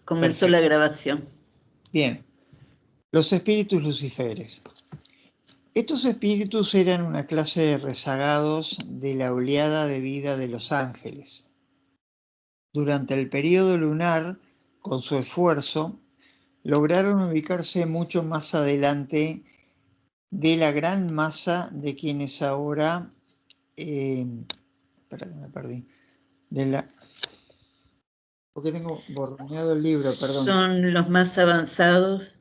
comenzó la grabación. Bien, los espíritus luciferes. Estos espíritus eran una clase de rezagados de la oleada de vida de los ángeles. Durante el período lunar, con su esfuerzo, lograron ubicarse mucho más adelante de la gran masa de quienes ahora... espera que me perdí. Porque tengo borroneado el libro, perdón. Son los más avanzados.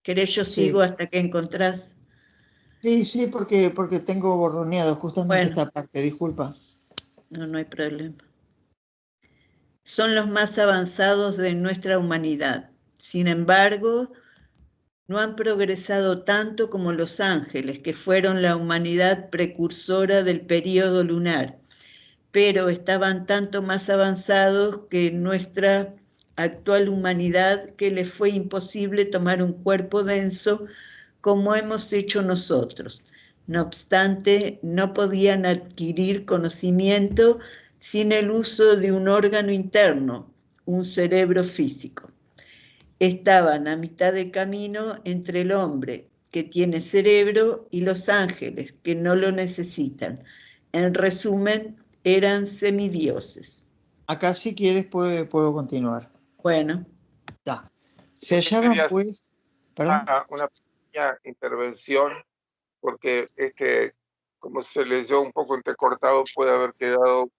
¿Querés yo sigo Sí. hasta que encontrás? Sí, porque tengo borroneado justamente esta parte, disculpa. No hay problema. Son los más avanzados de nuestra humanidad. Sin embargo, no han progresado tanto como los ángeles, que fueron la humanidad precursora del período lunar, pero estaban tanto más avanzados que nuestra actual humanidad, que les fue imposible tomar un cuerpo denso como hemos hecho nosotros. No obstante, no podían adquirir conocimiento sin el uso de un órgano interno, un cerebro físico. Estaban a mitad de camino entre el hombre, que tiene cerebro, y los ángeles, que no lo necesitan. En resumen, eran semidioses. Acá si quieres puedo continuar. Bueno. Se hallaban pues... ¿Perdón? Una pequeña intervención, porque es que como se leyó un poco entrecortado, puede haber quedado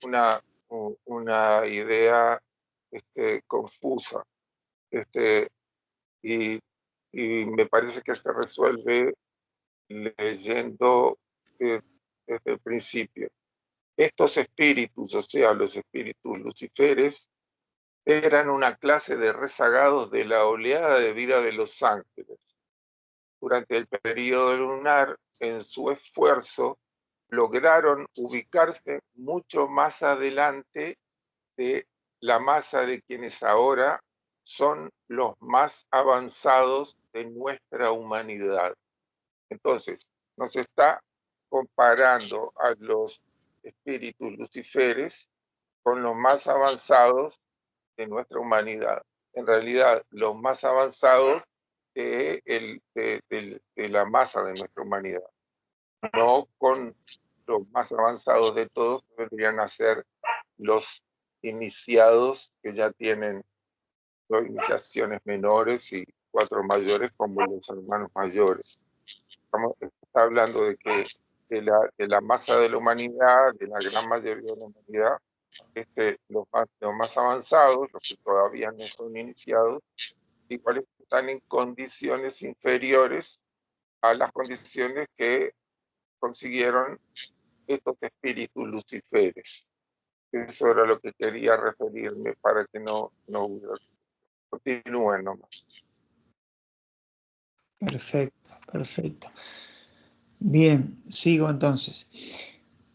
una idea confusa. Y me parece que se resuelve leyendo desde el principio. Estos espíritus, o sea, los espíritus luciferes, eran una clase de rezagados de la oleada de vida de los ángeles. Durante el período lunar, en su esfuerzo, lograron ubicarse mucho más adelante de la masa de quienes ahora son los más avanzados de nuestra humanidad. Entonces, nos está comparando a los espíritus luciferes con los más avanzados de nuestra humanidad. En realidad, los más avanzados de la masa de nuestra humanidad, no con los más avanzados de todos, que vendrían a ser los iniciados, que ya tienen 2 iniciaciones menores y 4 mayores, como los hermanos mayores. Está hablando de que de la masa de la humanidad, de la gran mayoría de la humanidad, los más avanzados, los que todavía no son iniciados, igual están en condiciones inferiores a las condiciones que consiguieron estos espíritus luciferes. Eso era lo que quería referirme para que no hubiera. Continúen nomás. Perfecto. Bien, sigo entonces.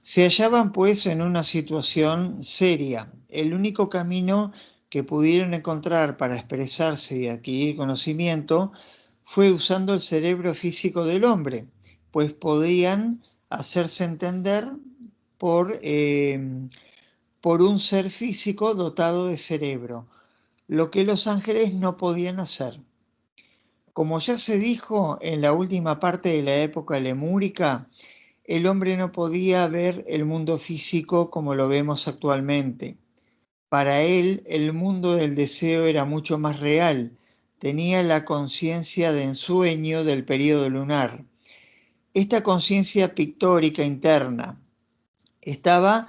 Se hallaban pues en una situación seria. El único camino que pudieron encontrar para expresarse y adquirir conocimiento fue usando el cerebro físico del hombre, pues podían hacerse entender por un ser físico dotado de cerebro, lo que los ángeles no podían hacer. Como ya se dijo en la última parte de la época lemúrica, el hombre no podía ver el mundo físico como lo vemos actualmente. Para él, el mundo del deseo era mucho más real. Tenía la conciencia de ensueño del período lunar. Esta conciencia pictórica interna estaba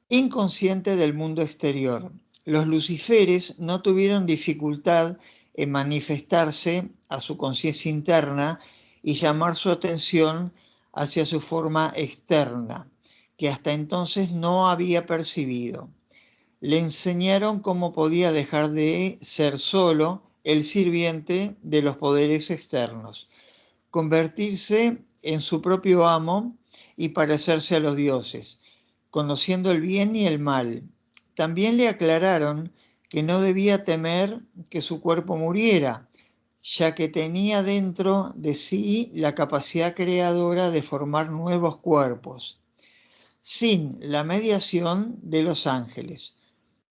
inconsciente del mundo exterior. Los luciferes no tuvieron dificultad en manifestarse a su conciencia interna y llamar su atención hacia su forma externa, que hasta entonces no había percibido. Le enseñaron cómo podía dejar de ser solo el sirviente de los poderes externos, convertirse en su propio amo y parecerse a los dioses, conociendo el bien y el mal. También le aclararon que no debía temer que su cuerpo muriera, ya que tenía dentro de sí la capacidad creadora de formar nuevos cuerpos, sin la mediación de los ángeles.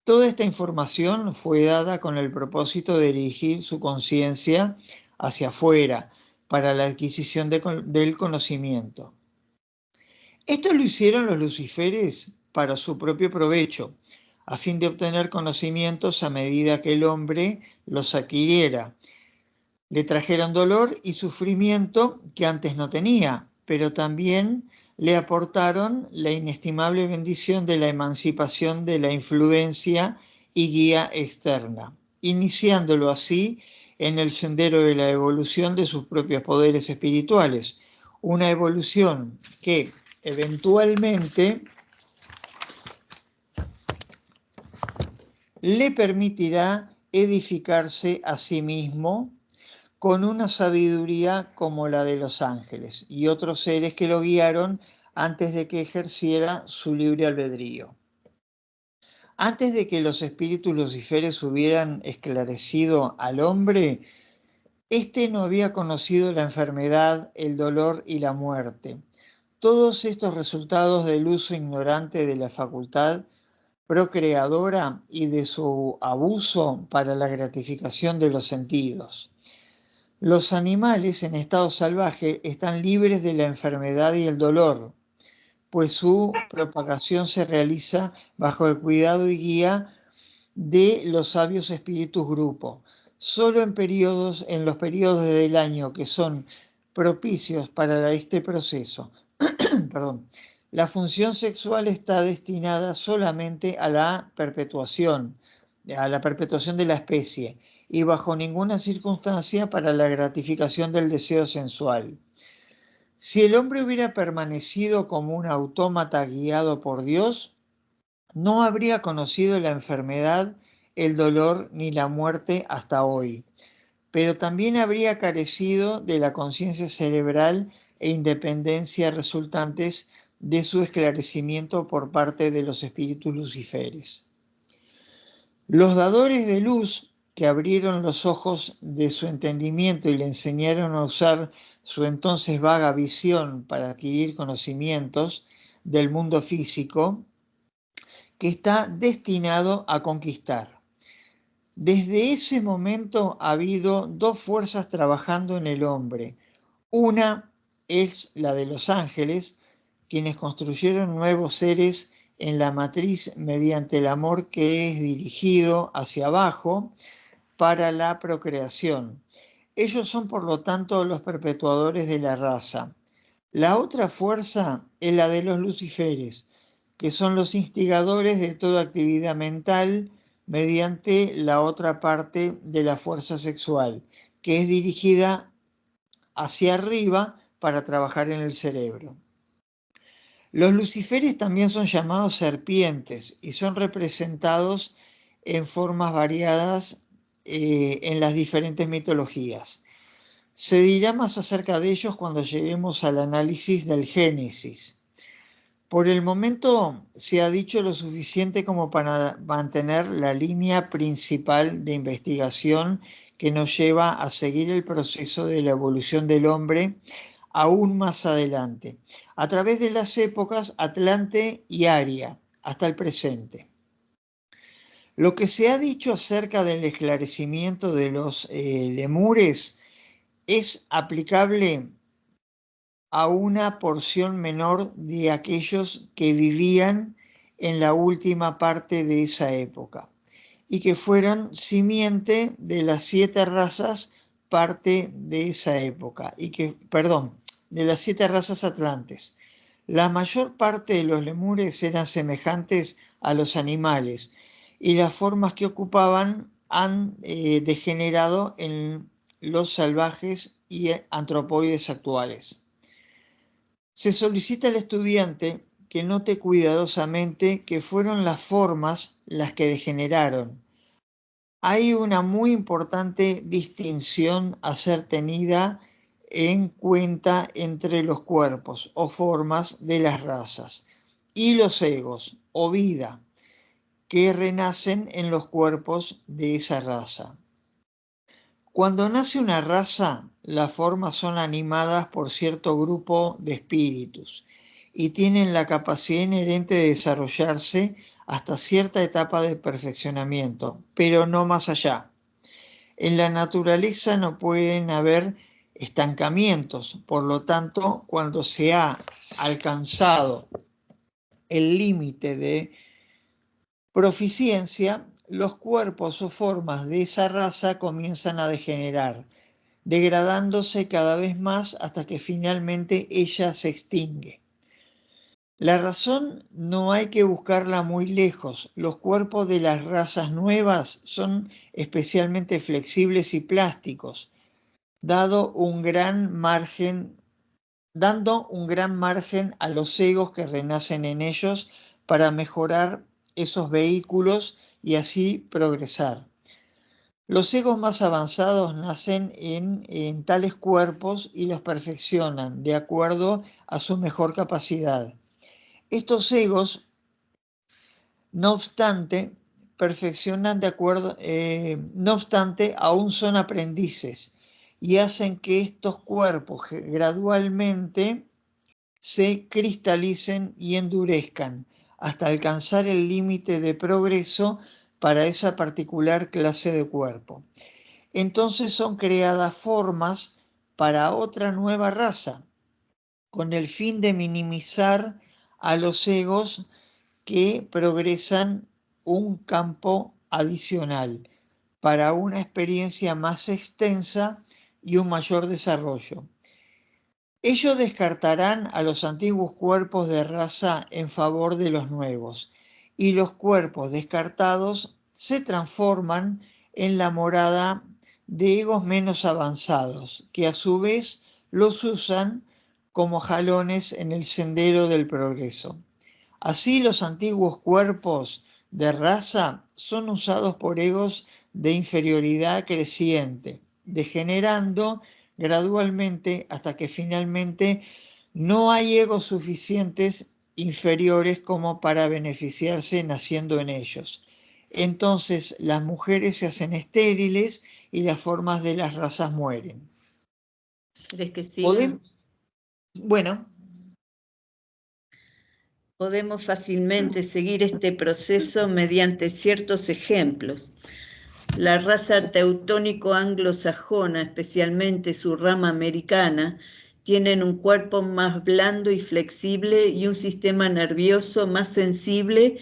Toda esta información fue dada con el propósito de dirigir su conciencia hacia afuera para la adquisición del conocimiento. Esto lo hicieron los luciferes para su propio provecho, a fin de obtener conocimientos a medida que el hombre los adquiriera. Le trajeron dolor y sufrimiento que antes no tenía, pero también le aportaron la inestimable bendición de la emancipación de la influencia y guía externa, iniciándolo así en el sendero de la evolución de sus propios poderes espirituales, una evolución que eventualmente le permitirá edificarse a sí mismo con una sabiduría como la de los ángeles y otros seres que lo guiaron antes de que ejerciera su libre albedrío. Antes de que los espíritus luciferes hubieran esclarecido al hombre, éste no había conocido la enfermedad, el dolor y la muerte. Todos estos resultados del uso ignorante de la facultad procreadora y de su abuso para la gratificación de los sentidos. Los animales en estado salvaje están libres de la enfermedad y el dolor, pues su propagación se realiza bajo el cuidado y guía de los sabios espíritus grupo. Solo en los periodos del año que son propicios para este proceso, la función sexual está destinada solamente a la perpetuación de la especie y bajo ninguna circunstancia para la gratificación del deseo sensual. Si el hombre hubiera permanecido como un autómata guiado por Dios, no habría conocido la enfermedad, el dolor ni la muerte hasta hoy, pero también habría carecido de la conciencia cerebral e independencia resultantes de su esclarecimiento por parte de los espíritus luciferes. Los dadores de luz que abrieron los ojos de su entendimiento y le enseñaron a usar su entonces vaga visión para adquirir conocimientos del mundo físico que está destinado a conquistar. Desde ese momento ha habido dos fuerzas trabajando en el hombre. Una es la de los ángeles, quienes construyeron nuevos seres en la matriz mediante el amor que es dirigido hacia abajo para la procreación. Ellos son, por lo tanto, los perpetuadores de la raza. La otra fuerza es la de los luciferes, que son los instigadores de toda actividad mental mediante la otra parte de la fuerza sexual, que es dirigida hacia arriba para trabajar en el cerebro. Los luciferes también son llamados serpientes y son representados en formas variadas en las diferentes mitologías. Se dirá más acerca de ellos cuando lleguemos al análisis del Génesis. Por el momento se ha dicho lo suficiente como para mantener la línea principal de investigación que nos lleva a seguir el proceso de la evolución del hombre aún más adelante, a través de las épocas Atlante y Aria, hasta el presente. Lo que se ha dicho acerca del esclarecimiento de los lemures es aplicable a una porción menor de aquellos que vivían en la última parte de esa época y que fueran simiente de las 7 razas parte de esa época de las 7 razas atlantes. La mayor parte de los lemures eran semejantes a los animales y las formas que ocupaban han degenerado en los salvajes y antropoides actuales. Se solicita al estudiante que note cuidadosamente que fueron las formas las que degeneraron. Hay una muy importante distinción a ser tenida en cuenta entre los cuerpos o formas de las razas y los egos o vida que renacen en los cuerpos de esa raza. Cuando nace una raza, las formas son animadas por cierto grupo de espíritus y tienen la capacidad inherente de desarrollarse hasta cierta etapa de perfeccionamiento, pero no más allá. En la naturaleza no pueden haber estancamientos, por lo tanto, cuando se ha alcanzado el límite de proficiencia, los cuerpos o formas de esa raza comienzan a degenerar, degradándose cada vez más hasta que finalmente ella se extingue. La razón no hay que buscarla muy lejos. Los cuerpos de las razas nuevas son especialmente flexibles y plásticos, dando un gran margen a los egos que renacen en ellos para mejorar esos vehículos y así progresar. Los egos más avanzados nacen en tales cuerpos y los perfeccionan de acuerdo a su mejor capacidad. Estos egos, no obstante, aún son aprendices y hacen que estos cuerpos gradualmente se cristalicen y endurezcan hasta alcanzar el límite de progreso para esa particular clase de cuerpo. Entonces son creadas formas para otra nueva raza, con el fin de minimizar a los egos que progresan un campo adicional para una experiencia más extensa y un mayor desarrollo. Ellos descartarán a los antiguos cuerpos de raza en favor de los nuevos, y los cuerpos descartados se transforman en la morada de egos menos avanzados, que a su vez los usan como jalones en el sendero del progreso. Así, los antiguos cuerpos de raza son usados por egos de inferioridad creciente, degenerando gradualmente hasta que finalmente no hay egos suficientes inferiores como para beneficiarse naciendo en ellos. Entonces las mujeres se hacen estériles y las formas de las razas mueren. ¿Crees que siga? Podemos fácilmente seguir este proceso mediante ciertos ejemplos. La raza teutónico-anglosajona, especialmente su rama americana, tienen un cuerpo más blando y flexible y un sistema nervioso más sensible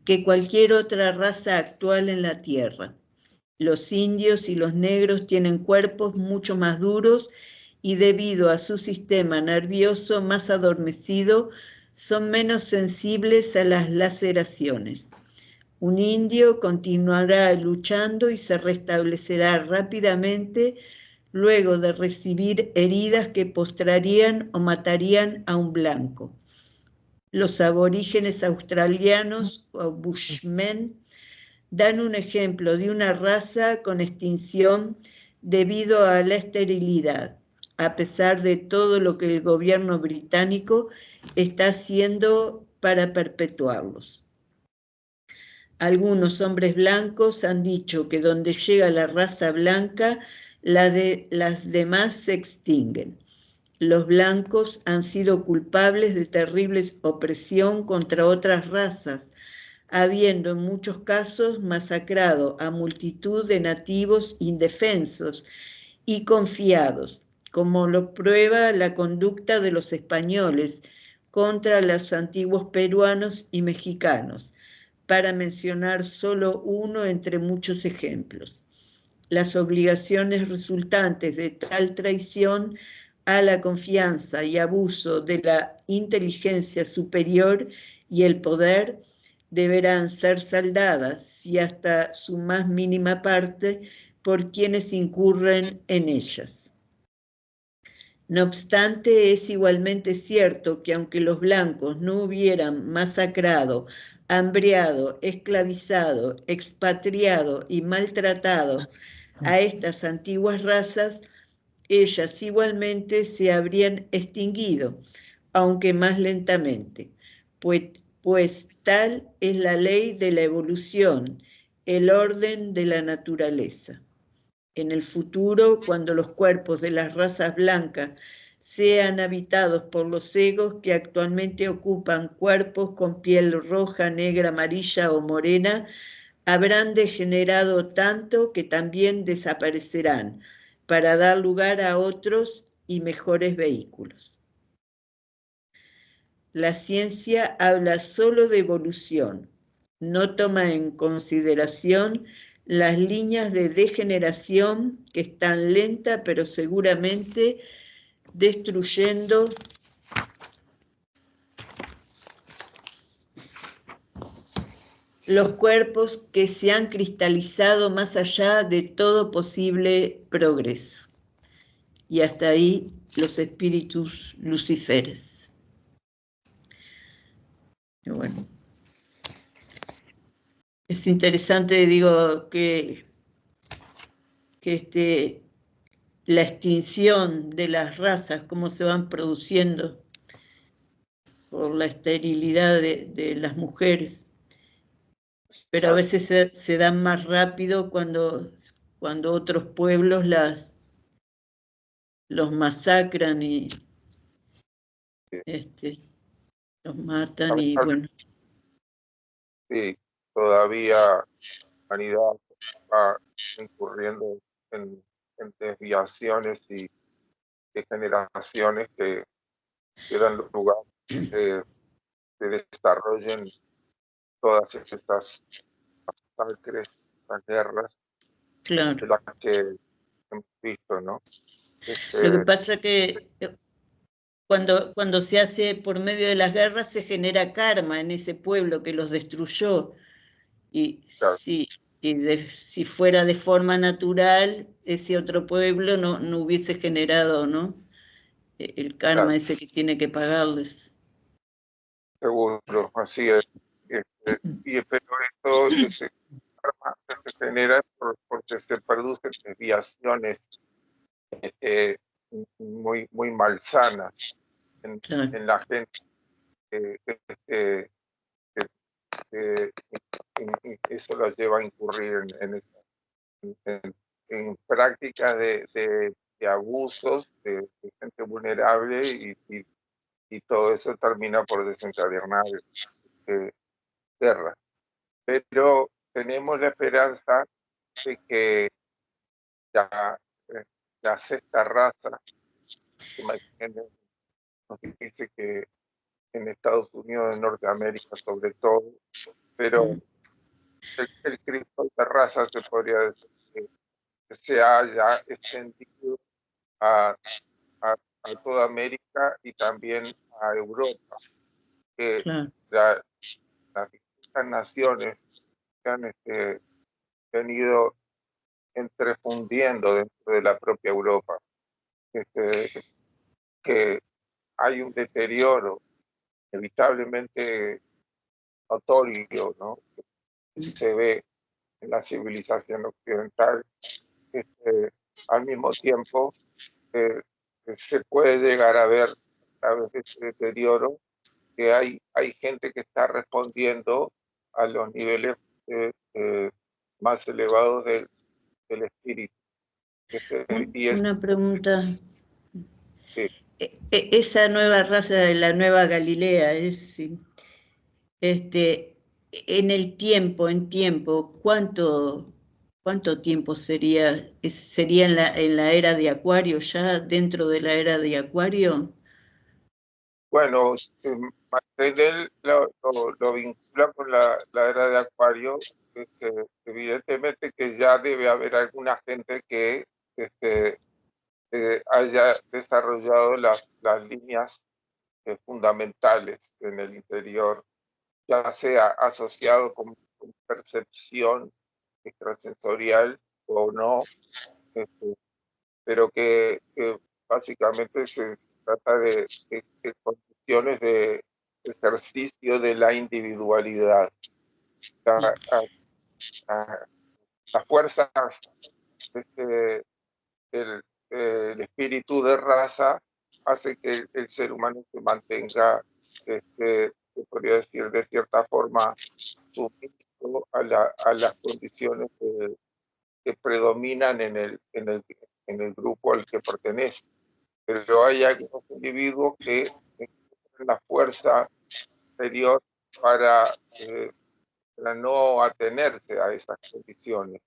que cualquier otra raza actual en la Tierra. Los indios y los negros tienen cuerpos mucho más duros y debido a su sistema nervioso más adormecido, son menos sensibles a las laceraciones. Un indio continuará luchando y se restablecerá rápidamente luego de recibir heridas que postrarían o matarían a un blanco. Los aborígenes australianos o bushmen dan un ejemplo de una raza con extinción debido a la esterilidad, a pesar de todo lo que el gobierno británico está haciendo para perpetuarlos. Algunos hombres blancos han dicho que donde llega la raza blanca, las demás se extinguen. Los blancos han sido culpables de terrible opresión contra otras razas, habiendo en muchos casos masacrado a multitud de nativos indefensos y confiados, como lo prueba la conducta de los españoles contra los antiguos peruanos y mexicanos, para mencionar solo uno entre muchos ejemplos. Las obligaciones resultantes de tal traición a la confianza y abuso de la inteligencia superior y el poder deberán ser saldadas y hasta su más mínima parte por quienes incurren en ellas. No obstante, es igualmente cierto que aunque los blancos no hubieran masacrado, hambriado, esclavizado, expatriado y maltratado a estas antiguas razas, ellas igualmente se habrían extinguido, aunque más lentamente, pues tal es la ley de la evolución, el orden de la naturaleza. En el futuro, cuando los cuerpos de las razas blancas sean habitados por los egos que actualmente ocupan cuerpos con piel roja, negra, amarilla o morena, habrán degenerado tanto que también desaparecerán para dar lugar a otros y mejores vehículos. La ciencia habla solo de evolución, no toma en consideración las líneas de degeneración que están lenta pero seguramente destruyendo los cuerpos que se han cristalizado más allá de todo posible progreso. Y hasta ahí los espíritus luciferes. Y bueno, es interesante, digo, que la extinción de las razas, cómo se van produciendo por la esterilidad de las mujeres. Pero a veces se dan más rápido cuando otros pueblos los masacran y los matan y bueno. Sí, todavía la humanidad va incurriendo en desviaciones y degeneraciones que dan lugar a que desarrollen todas estas masacres, estas guerras, Claro. de las que hemos visto, ¿no? Lo que pasa que cuando se hace por medio de las guerras se genera karma en ese pueblo que los destruyó. Y claro, si fuera de forma natural, ese otro pueblo no hubiese generado, ¿no? El karma claro, ese que tiene que pagarles. seguro, así es. Pero ese karma que se genera porque se producen desviaciones muy malsanas Claro. en la gente, y eso los lleva a incurrir en prácticas de abusos de gente vulnerable y todo eso termina por desencadenar guerras. Pero tenemos la esperanza de que la sexta raza, nos dice que en Estados Unidos, en Norteamérica sobre todo, pero el cristal de raza se podría decir que se haya extendido a toda América y también a Europa, que Claro. las distintas naciones se han venido entrefundiendo dentro de la propia Europa, que hay un deterioro inevitablemente notorio, ¿no? Que se ve en la civilización occidental, al mismo tiempo que se puede llegar a ver a veces ese deterioro, que hay gente que está respondiendo a los niveles más elevados del espíritu. Una pregunta. Sí. Esa nueva raza de la Nueva Galilea es en el tiempo, ¿cuánto tiempo sería? ¿Sería en la era de Acuario ya, dentro de la era de Acuario? Bueno, Martinel lo vincula con la era de Acuario, que evidentemente que ya debe haber alguna gente que haya desarrollado las líneas fundamentales en el interior, ya sea asociado con percepción extrasensorial o no, pero que básicamente se trata de condiciones de ejercicio de la individualidad. Las fuerzas del espíritu de raza hace que el ser humano se mantenga, se podría decir de cierta forma, sumiso a las condiciones que predominan en el grupo al que pertenece. pero hay algunos individuos que tienen la fuerza exterior para no atenerse a esas condiciones,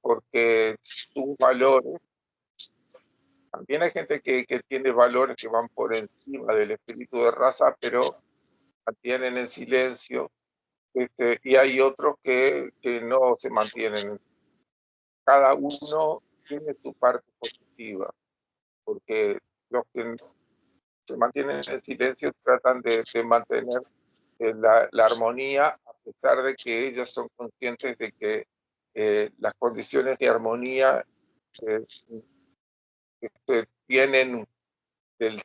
porque sus valores, también hay gente que tiene valores que van por encima del espíritu de raza, pero mantienen en silencio, y hay otros que no se mantienen en silencio. Cada uno tiene su parte positiva, porque los que se mantienen en silencio tratan de mantener la armonía, a pesar de que ellos son conscientes de que las condiciones de armonía tienen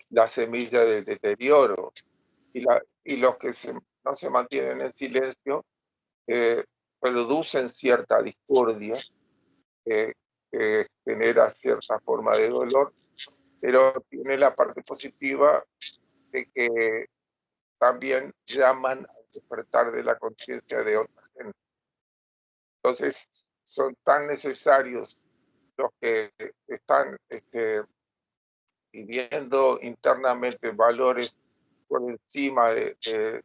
la semilla del deterioro, y los que no se mantienen en silencio producen cierta discordia que genera cierta forma de dolor, pero tiene la parte positiva de que también llaman al despertar de la conciencia de otra gente. Entonces, son tan necesarios los que están viviendo internamente valores por encima de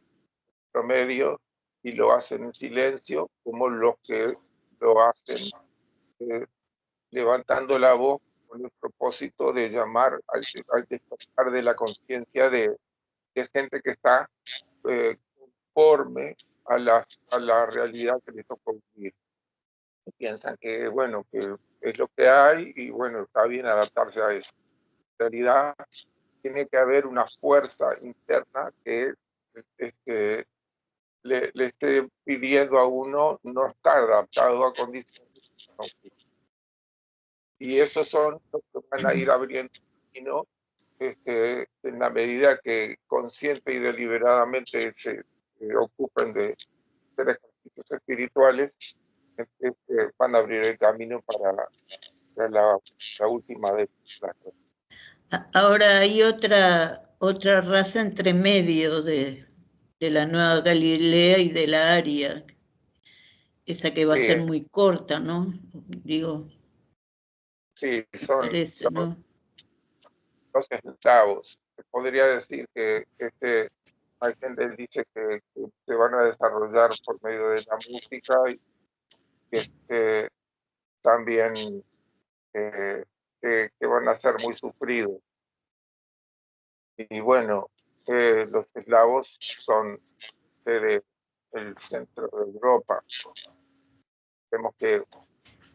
promedio y lo hacen en silencio, como los que lo hacen levantando la voz con el propósito de llamar al despertar de la conciencia de gente que está conforme a la realidad que les tocó vivir. Y piensan que, bueno, que es lo que hay y, bueno, está bien adaptarse a eso. En realidad, tiene que haber una fuerza interna que le esté pidiendo a uno no estar adaptado a condiciones. Y esos son los que van a ir abriendo camino en la medida que consciente y deliberadamente se ocupen de hacer ejercicios espirituales, van a abrir el camino para la última de las. Ahora hay otra raza entre medio de la Nueva Galilea y de la Aria, esa que va a ser muy corta, ¿no? Digo, sí, son parece, ¿no? los eslavos. Se podría decir que hay gente que dice que se van a desarrollar por medio de la música y que también que van a ser muy sufridos. Y bueno, los eslavos son del centro de Europa. Vemos que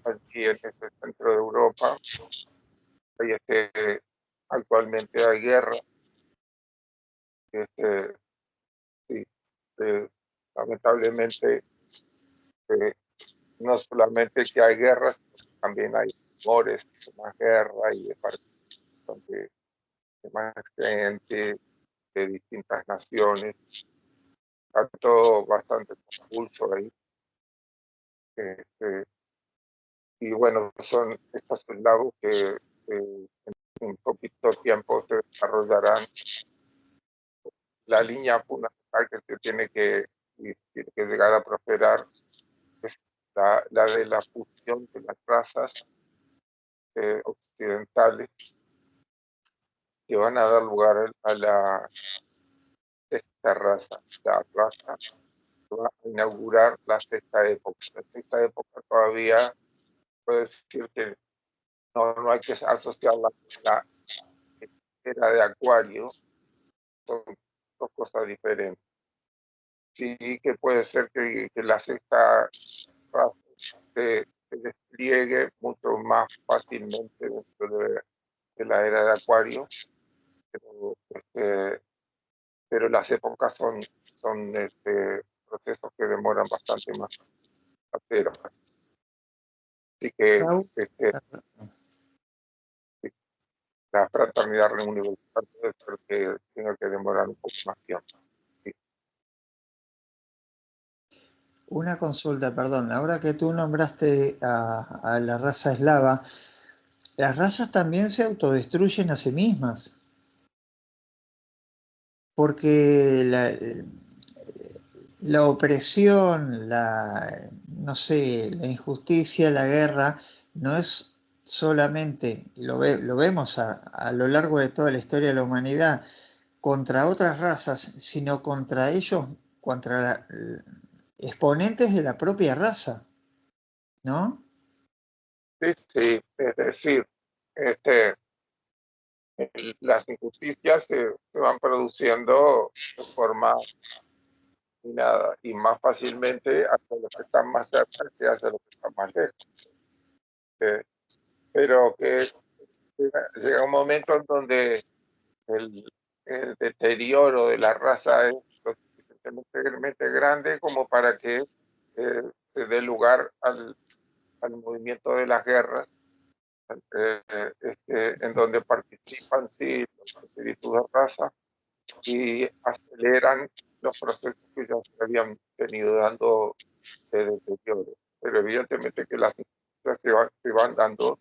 aquí en este centro de Europa hay actualmente hay guerra. Sí, lamentablemente no solamente que hay guerras, también hay rumores de más guerra y de participación de más gente de distintas naciones. Está todo bastante convulso ahí. Y bueno, son estos eslavos que en poquito tiempo se desarrollarán. La línea fundamental que se tiene que llegar a prosperar es la de la fusión de las razas occidentales, que van a dar lugar a la sexta raza. La raza que va a inaugurar la sexta época. La sexta época todavía puede decir que no hay que asociarla con la era de Acuario, son dos cosas diferentes. Sí que puede ser que la sexta raza se despliegue mucho más fácilmente dentro de la era de Acuario, pero las épocas son procesos que demoran bastante más. Así que la fraternidad universal puede ser que tenga que demorar un poco más tiempo. Sí. Una consulta, perdón. Ahora que tú nombraste a la raza eslava, ¿las razas también se autodestruyen a sí mismas? Porque la opresión, no sé, la injusticia, la guerra, no es solamente, y lo vemos a lo largo de toda la historia de la humanidad, contra otras razas, sino contra ellos, contra exponentes de la propia raza, ¿no? Sí, sí, es decir, las injusticias se van produciendo de forma nada y más fácilmente hacia los que están más cerca que hacia los que están más lejos. Pero que llega un momento en donde el deterioro de la raza es lo suficientemente grande como para que se dé lugar al movimiento de las guerras, en donde participan sí los espíritus de raza y aceleran los procesos que ya se habían venido dando de deterioro. Pero evidentemente que las injusticias se van dando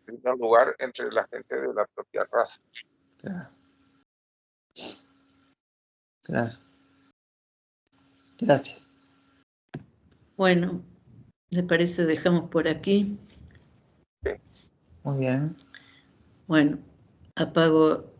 en primer lugar entre la gente de la propia raza. Claro. Claro. Gracias. Bueno, ¿le parece dejamos por aquí? Sí. Muy bien. Bueno, apago